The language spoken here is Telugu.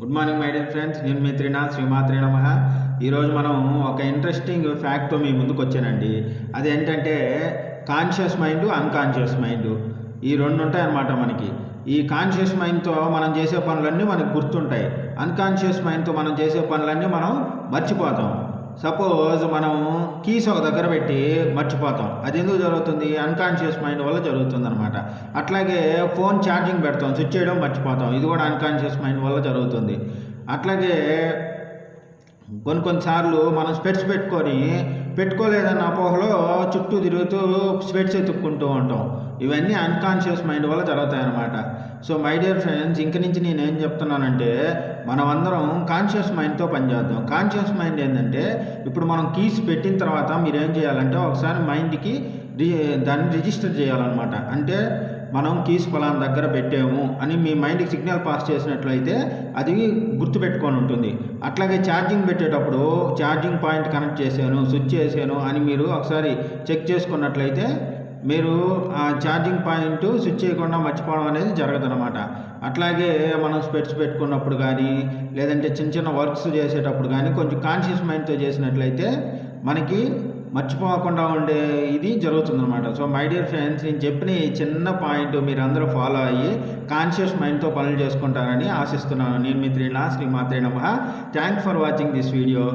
Good morning my dear friends. నేను మీ త్రినాథ్, శ్రీమాత్రే నమః. ఈరోజు మనం ఒక ఇంట్రెస్టింగ్ ఫ్యాక్ట్తో మీ ముందుకు వచ్చానండి. అదేంటంటే కాన్షియస్ మైండ్, అన్కాన్షియస్ మైండ్ ఈ రెండు ఉంటాయన్నమాట మనకి. ఈ కాన్షియస్ మైండ్తో మనం చేసే పనులన్నీ మనకు గుర్తుంటాయి. అన్కాన్షియస్ మైండ్తో మనం చేసే పనులన్నీ మనం మర్చిపోతాం. సపోజ్ మనం కీస్ ఒక దగ్గర పెట్టి మర్చిపోతాం. అది ఎందుకు జరుగుతుంది? అన్కాన్షియస్ మైండ్ వల్ల జరుగుతుంది అనమాట. అట్లాగే ఫోన్ ఛార్జింగ్ పెడతాం, స్విచ్ చేయడం మర్చిపోతాం. ఇది కూడా అన్కాన్షియస్ మైండ్ వల్ల జరుగుతుంది. అట్లాగే కొన్నిసార్లు మనం స్పెట్స్ పెట్టుకోలేదన్న అపోహలో చుట్టూ తిరుగుతూ స్పెట్స్ ఎత్తుక్కుంటూ ఉంటాం. ఇవన్నీ అన్కాన్షియస్ మైండ్ వల్ల జరుగుతాయి అన్నమాట. సో మై డియర్ ఫ్రెండ్స్, ఇంక నుంచి నేనేం చెప్తున్నానంటే మనం అందరం కాన్షియస్ మైండ్తో పనిచేద్దాం. కాన్షియస్ మైండ్ ఏంటంటే ఇప్పుడు మనం కీస్ పెట్టిన తర్వాత మీరు ఏం చేయాలంటే ఒకసారి మైండ్కి దాన్ని రిజిస్టర్ చేయాలన్నమాట. అంటే మనం కీస్ ఫలానా దగ్గర పెట్టాము అని మీ మైండ్కి సిగ్నల్ పాస్ చేసినట్లయితే అది గుర్తుపెట్టుకొని ఉంటుంది. అట్లాగే ఛార్జింగ్ పెట్టేటప్పుడు ఛార్జింగ్ పాయింట్ కనెక్ట్ చేశాను, స్విచ్ చేశాను అని మీరు ఒకసారి చెక్ చేసుకున్నట్లయితే మీరు ఆ ఛార్జింగ్ పాయింట్ స్విచ్ చేయకుండా మర్చిపోవడం అనేది జరగదనమాట. అట్లాగే మనం స్పెట్స్ పెట్టుకున్నప్పుడు కానీ లేదంటే చిన్న చిన్న వర్క్స్ చేసేటప్పుడు కానీ కొంచెం కాన్షియస్ మైండ్తో చేసినట్లయితే మనకి మర్చిపోకుండా ఉండే ఇది జరుగుతుందన్నమాట. సో మై డియర్ ఫ్రెండ్స్, నేను చెప్పిన ఈ చిన్న పాయింట్ మీరు అందరూ ఫాలో అయ్యి కాన్షియస్ మైండ్తో పనులు చేసుకుంటారని ఆశిస్తున్నాను. నేను మీ శ్రీమాత్రే నమః. Thanks for watching this video.